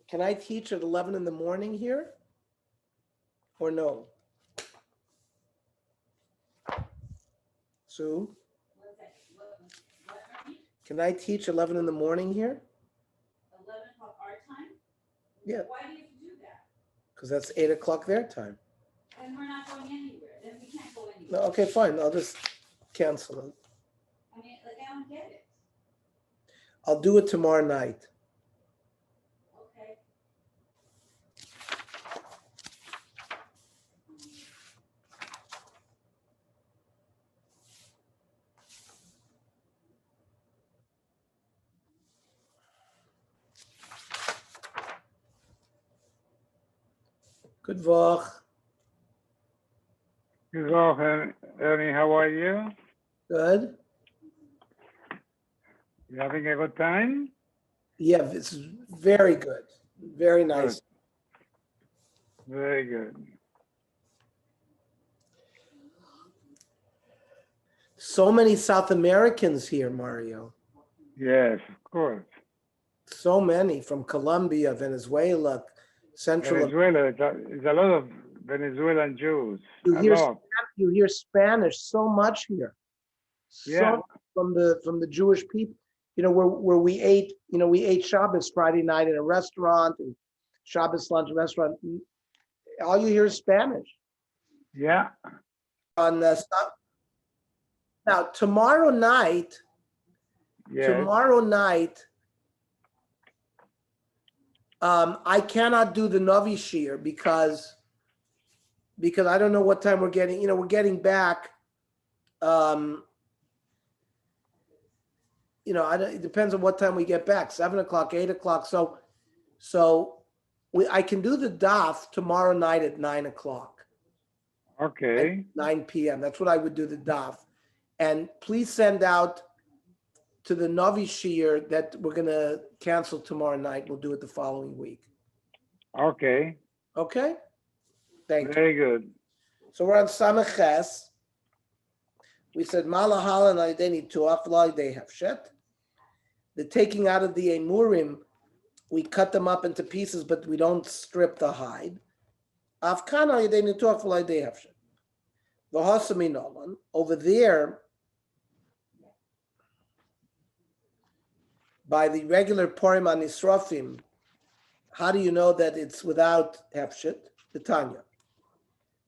Can I teach at 11 in the morning here? Or no? Sue? Can I teach 11 in the morning here? 11 o'clock our time? Yeah. Why do you have to do that? Because that's 8 o'clock their time. Then we're not going anywhere. Then we can't go No, anywhere. okay, fine. I'll just cancel it. I mean, like, I don't get it. I'll do it tomorrow night. Okay. Good Vach. Good morning, Ernie. How are you? Good. You having a good time? Yeah, it's very good. Very nice. Good. Very good. So many South Americans here, Mario. Yes, of course. So many from Colombia, Venezuela, Central. Venezuela, there's a lot of Venezuelan Jews. You A hear lot. you hear Spanish so much here. Yeah. So from the Jewish people, where we ate, we ate Shabbos Friday night in a restaurant and Shabbos lunch restaurant. All you hear is Spanish. Yeah. On now tomorrow night. Yes. Tomorrow night, I cannot do the Navi Shir because I don't know what time we're getting. We're getting back. It depends on what time we get back. 7 o'clock, 8 o'clock. So I can do the Daf tomorrow night at 9 o'clock. Okay. 9 p.m. That's what I would do the Daf. And please send out to the Navi Shir that we're going to cancel tomorrow night. We'll do it the following week. Okay. Okay? Thank you. Very good. So we're on Samaches. We said Malahal and Aydeni Tuaflai they have shet. The taking out of the emurim, we cut them up into pieces, but we don't strip the hide. Afkan Aydeni Tuaflai they have shet. V'hasami nolan over there by the regular Purim on Nisrafim. How do you know that it's without hefshet? The Tanya.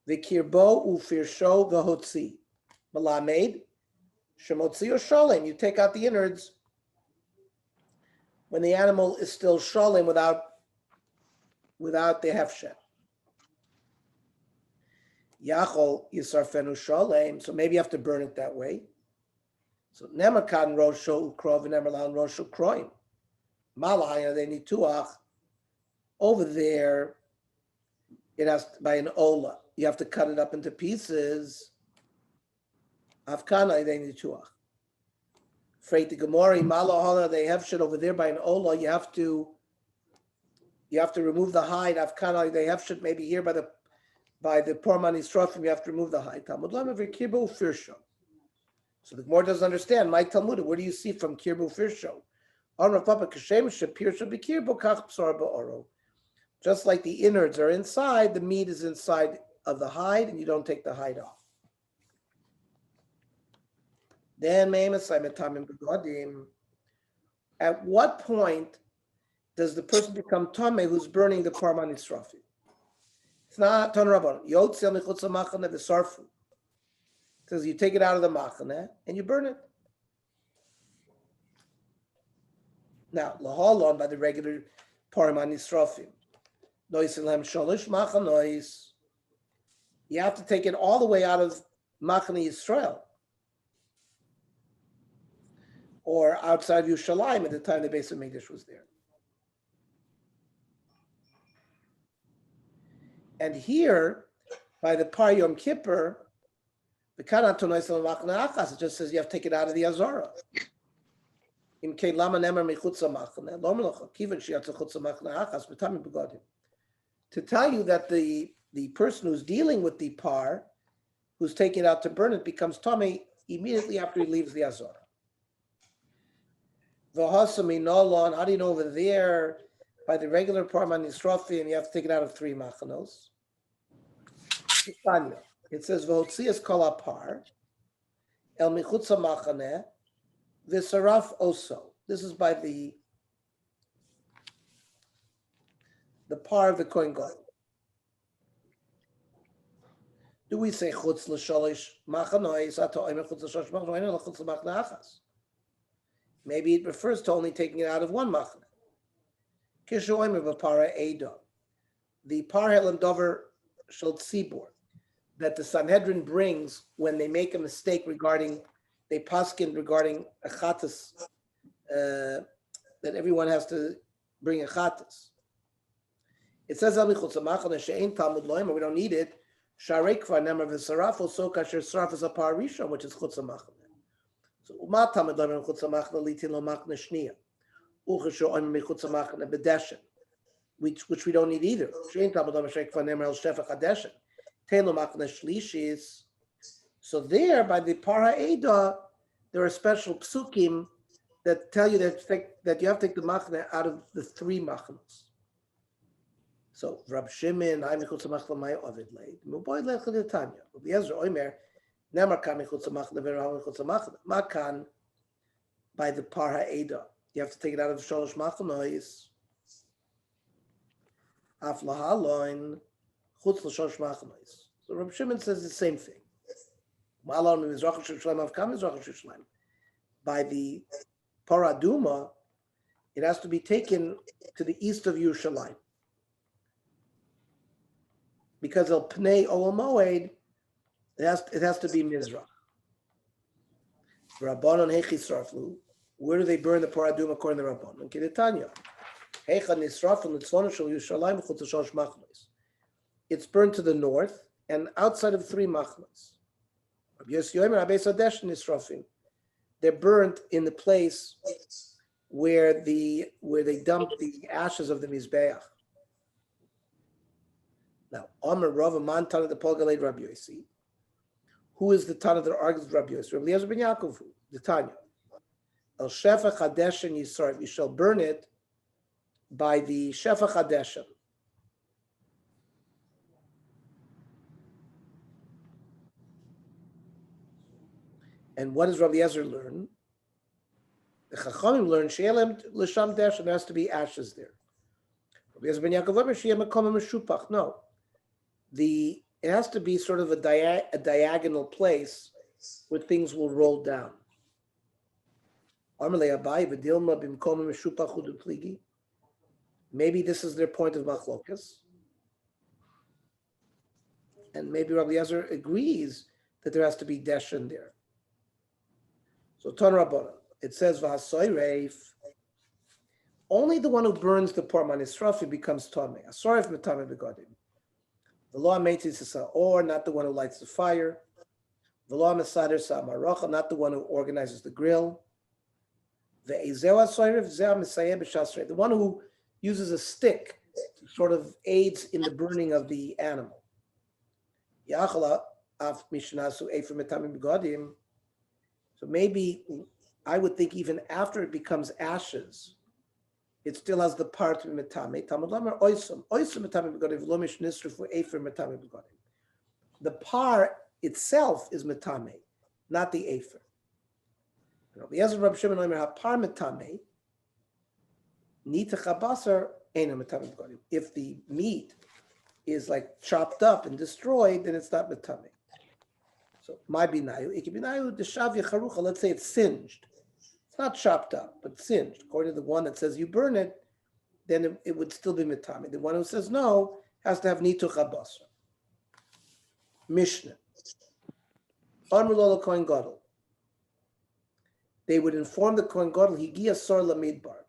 The kirbo ufirsho v'hotzi. Malamed, shemotzi or sholem. You take out the innards when the animal is still sholem without the hefshet. Yachol yisarfenu sholem. So maybe you have to burn it that way. So nemakan rosho ukrov and nemerlan rosho kroim. Malaya they need tuach. Over there, it has by an ola. You have to cut it up into pieces. Afkana they need tuach. Freight the Gemori Malahala they have shit over there by an ola. You have to remove the hide. Afkana they have shit maybe here by the Pormani Strophim. You have to remove the hide. Talmud Lama v'kirbu firsho. So the Gemara doesn't understand. My Talmud, where do you see from kirbu firsho? Just like the innards are inside, the meat is inside of the hide, and you don't take the hide off. Then, at what point does the person become Tomei who's burning the Parman Yisrafi? It's not Ton Rabban. Yotzel Michutz HaMachane v'Sarfu. It says you take it out of the Machane and you burn it. Now, Lahalon by the regular Parman Yisrafi. Noisilhem Sholish Machanois. You have to take it all the way out of Machane Yisrael. Or outside Yerushalayim at the time the Beis Hamikdash was there. And here, by the Par Yom Kippur, the Kanat Tonoisel Machna Achas, it just says you have to take it out of the Azara. In Kein Lama Nemer Mechutza Machna, Lomelacha, Kivan Shiatza Chutza Machna Achas, Betami Begodim. To tell you that the person who's dealing with the par, who's taking it out to burn it, becomes Tomei immediately after he leaves the Azara. V'hasami nolon. How do you know over there? by the regular par manisrofim, you have to take it out of 3 machanos. It says v'hotzias kol par el michutza machaneh v'saraf oso. This is by the par of the Kohen Gadol. Do we say chutz l'sholish machanois ato omer chutz l'sholish machanois or chutz l'machna achas? Maybe it refers to only taking it out of 1 machna. Kishu omer b'para edo. The par helam dover shel tzibor that the Sanhedrin brings when they make a mistake regarding, they paskin regarding a chatas, that everyone has to bring a chatas. It says, we don't need it. Sharei kvar nemar v'saraf also kasher saraf is a par risha, which is chutz machane. So umat tamid loimer chutz machane litin lo machne shnia. Uchashu oimer mechutz machane bedeshen, which we don't need either. Shein tamid loimer sharei kvar nemar el shefach hadeshen. Tein lo machne shlishis. So there, by the para eda, there are special psukim that tell you that you have to take the machne out of the 3 machanos. So Rab Shimon, I michutz machla my ovid leid. Muboy lechel Tanya. Rabbi Ezra Omer, nemar kan michutz machla v'raham michutz machla. Makan by the par ha'eda. You have to take it out of the sholosh machanois. Af lahaloin chutz l'sholosh machanois. So Rab Shimon says the same thing. Malon mizrach shushlaim av kam mizrach shushlaim. By the paraduma, it has to be taken to the east of Yerushalayim. Because el pnei olam moed, it has to be mizrach. Rabbanon hechi sarflu. Where do they burn the paradum according to Rabbanon? Kedetanya. Hecha nisraflu nitzvonu shel Yerushalayim chutz shalosh machnos. It's burned to the north and outside of 3 machnos. Rabbi Yossi Omer Abeis Hadesh nisrafim. They're burnt in the place where they dump the ashes of the mizbeach. Now, Amar Rav Man Tana the Polgaled Rabbi Yossi. Who is the Tana that argues with Rabbi Yossi? Rabbi Eliezer ben Yaakov, the Tanya. El Shefach Hadeshen Yisrael. You shall burn it by the Shefach Hadeshen. And what does Rabbi Eliezer learn? The Chachamim learn She'elem L'sham Deshen. There has to be ashes there. Rabbi Eliezer ben Yaakov Omer She'em Mekom Meshupach. No. It has to be sort of a diagonal place where things will roll down. Maybe this is their point of machlokas. And maybe Rabbi Eliezer agrees that there has to be deshen there. So Ton Rabbana, it says V'hasoyreif. Only the one who burns the par manisrafi becomes tamei. Asoreif metamei begodim. The law makes or not the one who lights the fire. The law mesader sa'amarocha, not the one who organizes the grill. The one who uses a stick to sort of aids in the burning of the animal. So maybe I would think even after it becomes ashes, it still has the part of metame. The par itself is metame, not the afer. If the meat is like chopped up and destroyed, then it's not metame. So my binayu, it can be binayu deshavya charucha. Let's say it's singed. It's not chopped up, but singed. According to the one that says you burn it, then it would still be metame. The one who says no has to have nituch habasar. Mishnah. Kohen Gadol. They would inform the Kohen Gadol higia sar lamidbar.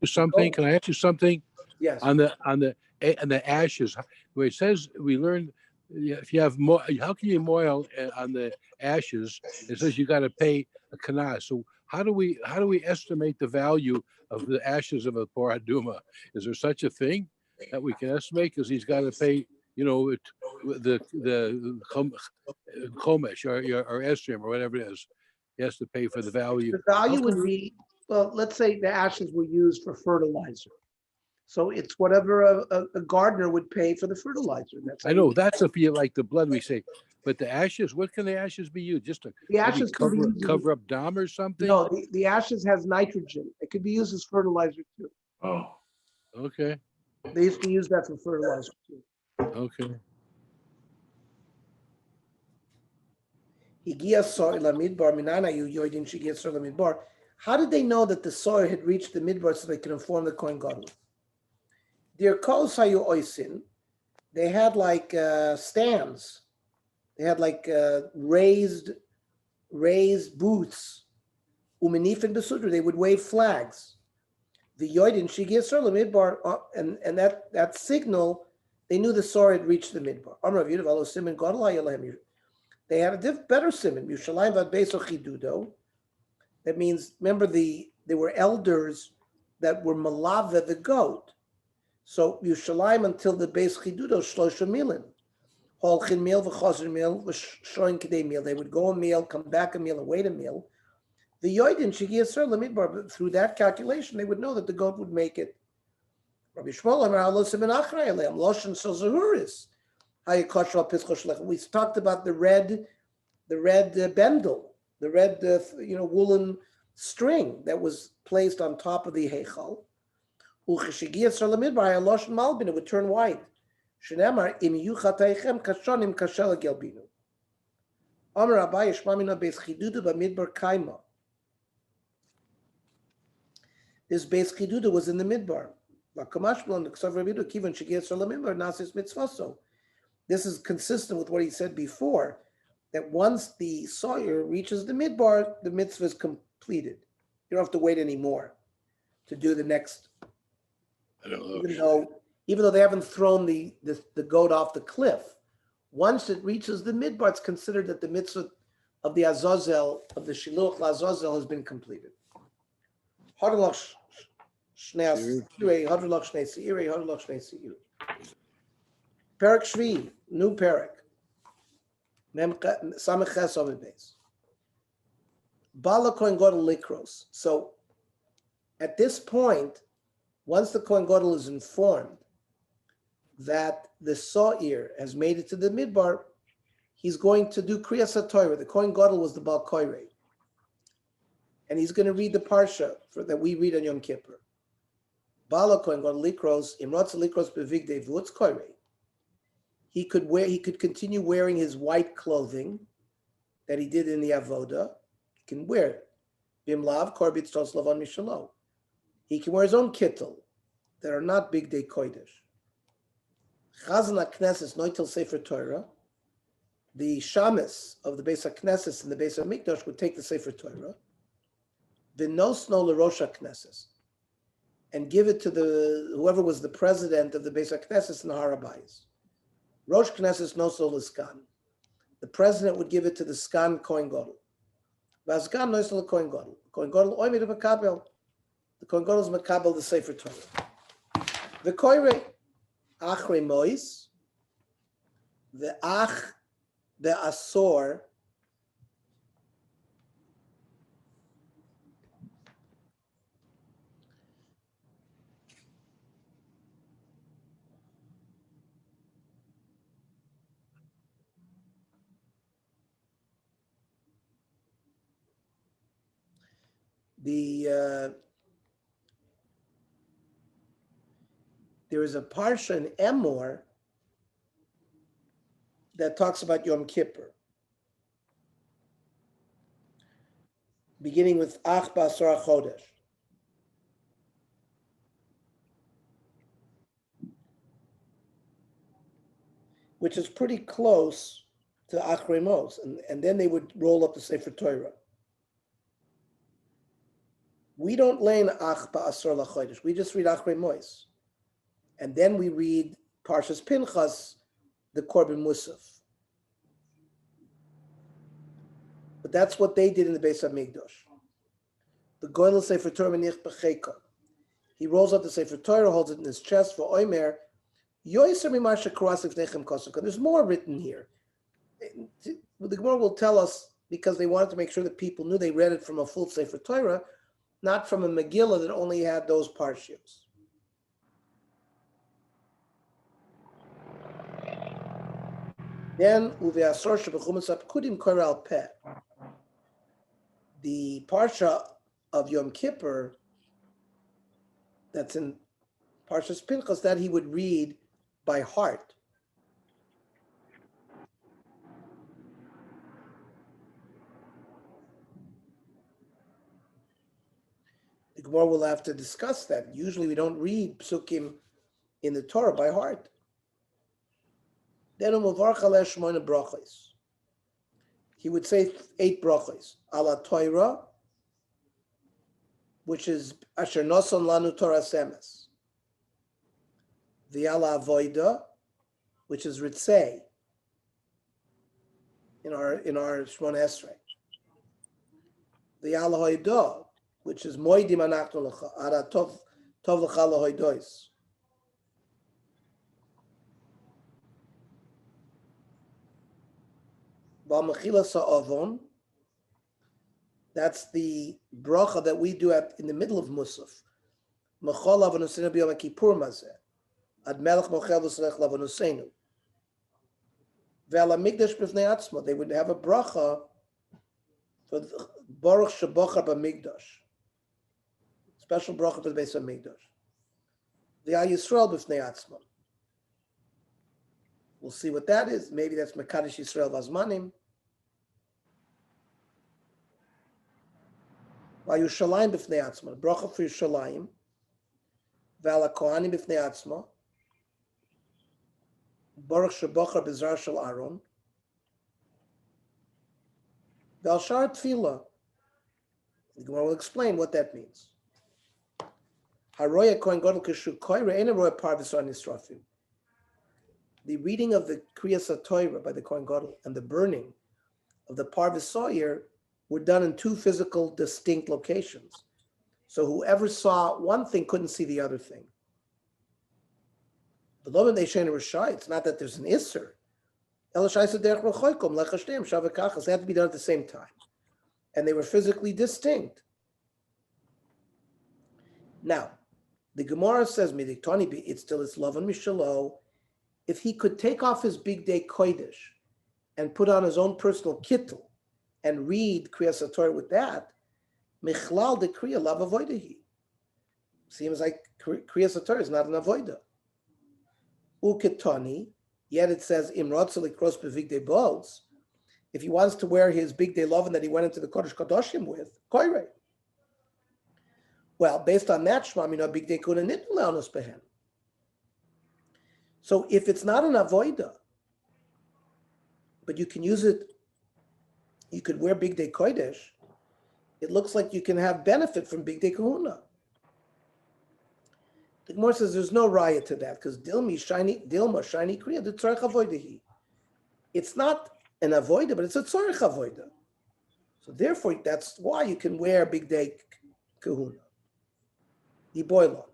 Something? Can I ask you something? Yes. On the ashes, where it says we learn if you have more, how can you moil on the ashes? It says you got to pay a kana. So how do we estimate the value of the ashes of a paraduma? Is there such a thing that we can estimate? Because he's got to pay, the chomesh or esrim or whatever it is. He has to pay for the value. The value would be, well, let's say the ashes were used for fertilizer. So it's whatever a gardener would pay for the fertilizer. That's how I know you- that's if you like the blood we say, but the ashes, what can the ashes be used? Just to the maybe ashes can be used. cover up dam or something? No, the ashes has nitrogen. It could be used as fertilizer too. Okay, They used to use that for fertilizer too. okay. Higia soil midbar minana you yoidin shigia soil midbar. How did they know that the soil had reached the midbar so they could inform the Kohen Gadol? Dear kol sayu oisin, they had like stands. They had like raised booths. Umenif and besudra, they would wave flags. The yoidin shigia soil midbar, and that signal, they knew the soil had reached the midbar. Amar Rav Yudav siman Gadol hayalahem. They had a better simon. Yushalayim vad beso chidudo. That means, remember, there were elders that were malava the goat. So Yushalayim until the beis chidudo shlosha milin. Holchin meal v'chozer meal v'shoin kedei meal. They would go a meal, come back a meal, and wait a meal. The yoidin shigiyah ser lemidbar. But through that calculation, they would know that the goat would make it. Rabbi Shmuel Amar Alo Simen Achrei Aleim Loshen So Zahuris. We talked about the red bendel, the red woolen string that was placed on top of the heichal. It would turn white. Shenemar im yuchataychem kashonim kashel gelbinu. Amar Abaye shmamina beis chidudu b'midbar kaima. This beis chidudu was in the midbar. This is consistent with what he said before, that once the sawyer reaches the midbar, the mitzvah is completed. You don't have to wait anymore to do the next. I don't know. Even though they haven't thrown the goat off the cliff, once it reaches the midbar, it's considered that the mitzvah of the azazel, of the shiluch azazel, has been completed. Perak Shvi, new Perak. Samech Ovid Beis. Bala Kohen Gadol Likros. So at this point, once the Kohen Gadol is informed that the Sa'ir has made it to the Midbar, he's going to do Kriyas HaTorah. The Kohen Gadol was the Baal Koirei. And he's going to read the Parsha that we read on Yom Kippur. Bala Kohen Gadol Likros, Imratz Likros Bevigdei Vutz Koirei. He could continue wearing his white clothing that he did in the Avoda. He can wear it. Bimlav Korbitz Tos Lavan Mishalo. He can wear his own kittel that are not big day kodesh. Chazan HaKnesses Noitel Sefer Torah. The shamus of the Beis HaKnesses and the Beis HaMikdash would take the Sefer Torah. V'nosno l'Rosh HaKnesses, and give it to whoever was the president of the Beis HaKnesses in the Harabayis. Rosh Knesses Nosol L'Skan. The president would give it to the Skan Kohen Gadol. V'Askan Nosol Kohen Gadol. Kohen Gadol Oimid Makabel. The Kohen Gadol is Makabel the Sefer Torah. The Koirei Achrei Mois. The Ach the Asor. There is a parsha in Emor that talks about Yom Kippur, beginning with Ach B'Asar Chodesh. Which is pretty close to Achrei Mos, and then they would roll up the Sefer Torah. We don't learn Ach Ba'asor LaChodesh. We just read Achrei Mos. And then we read Parshas Pinchas, the Korban Musaf. But that's what they did in the Beis HaMikdash. The Goyal Sefer Torah Menich B'Cheiko. He rolls up the Sefer Torah, holds it in his chest for Oimer. Yoiser Mimar Shekras Ifnechem Kosuk. There's more written here. The Gemara will tell us, because they wanted to make sure that people knew they read it from a full Sefer Torah, not from a Megillah that only had those parshios. Then uve'asor shebechumas apkudim korer al peh. The parsha of Yom Kippur, that's in Parshas Pinchas, that he would read by heart. The Gemara will have to discuss that. Usually we don't read psukim in the Torah by heart. Then brachos. He would say 8 brachos. Ala Torah, which is Asher Noson Lanu Torah Semes. The Ala Avoida, which is Ritzei in our Shmon Esrei. The Ala Hoidah, which is Moidim Anachnu Lecha, Ara Tov Lecha Lahoidois. Mechila Sa'avon, that's the bracha that we do in the middle of Musaf. Mechol Avonosenu b'Yom Kippur Mazeh. Ad Melech Mochel V'Serech Lavonosenu. Ve'ala Migdash B'Fnei Atzmo. They would have a bracha for Baruch Shebochar B'Migdash. Special bracha for the base of Migdash. Ve'al Yisrael B'Fnei Atzmo. We'll see what that is. Maybe that's Mekadosh Yisrael Vazmanim. Vayushalayim b'fnei atzma, bracha for Yushalayim, v'ala kohanim b'fnei atzma, baruch shebochar b'zar shel Aaron, v'al shar tefillah. The Gemara will explain what that means. Haroya kohen gadol kishu koyre ena roya par v'sar nisrafim. The reading of the Kriyas HaTorah by the Kohen Gadol and the burning of the Par V'Soyer were done in 2 physical distinct locations. So whoever saw one thing couldn't see the other thing. It's not that there's an Isser. They had to be done at the same time. And they were physically distinct. Now, the Gemara says, it's still its love and mishalo. If he could take off his big day kodesh and put on his own personal kittel and read Kriyas HaTorah with that, michlal de kriya lav avoidahi. Seems like Kriyas HaTorah is not an avoida. Uketani, yet it says imrotzeli kros bevigdei bols. If he wants to wear his big day lovin that he went into the Kodesh Kadoshim with, koire. Well, based on that shma, big day kuna nitnu leonos behen. So if it's not an avoida, but you can use it, you could wear Big Day Kodesh, it looks like you can have benefit from Big Day Kahuna. The Gemara says there's no raya to that because Dilma shiny kriya the tzarech avoidahi. It's not an avoida, but it's a tzarech avoida. So therefore, that's why you can wear Big Day Kahuna. The boilon.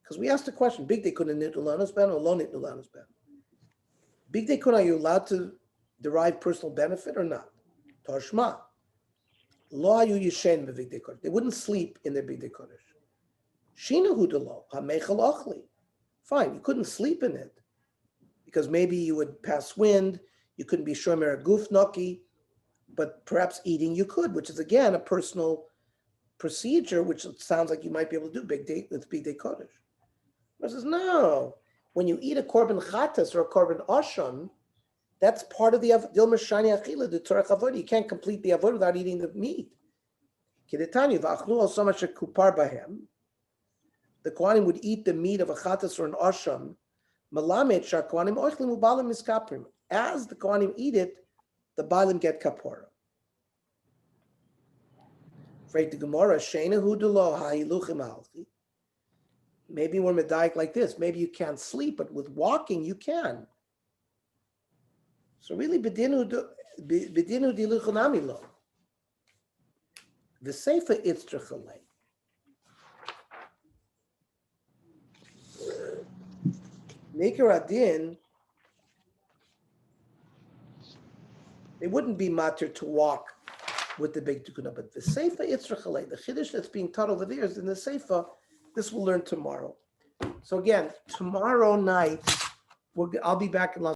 Because we asked the question, Big Day Kuna Nitulanos Ben or Lo Nitulanos Ben? Big Day Kuna, are you allowed to derive personal benefit or not? Toshma. Lo ayu yishen b'Big Day Kodesh. They wouldn't sleep in their Big Day Kodesh. Shina hu delo, ha-mechel ochli. Fine, you couldn't sleep in it because maybe you would pass wind, you couldn't be shomer guf noki, but perhaps eating you could, which is again a personal procedure, which sounds like you might be able to do Big Day Kodesh. He says, no, when you eat a korban chatas or a korban asham, that's part of the dilma shani achila, the tzarech avodah. You can't complete the avodah without eating the meat. Kedetani v'achlu al so much kupar bahem. The kohanim would eat the meat of a chatas or an asham. Malamet shar kohanim oichlim ubalim miskaprim. As the kohanim eat it, the balim get kapora. Afraid the Gemara sheina hu delo ha'iluchim halchi. Maybe we're medayik like this. Maybe you can't sleep, but with walking you can. So really, bedinu diluchanami lo. The sefer itztrachalei. Maker adin, they wouldn't be matter to walk with the big tukuna, but the sefer itztrachalei, the chiddush that's being taught over there is in the sefer. This we'll learn tomorrow. So again, tomorrow night, I'll be back in Las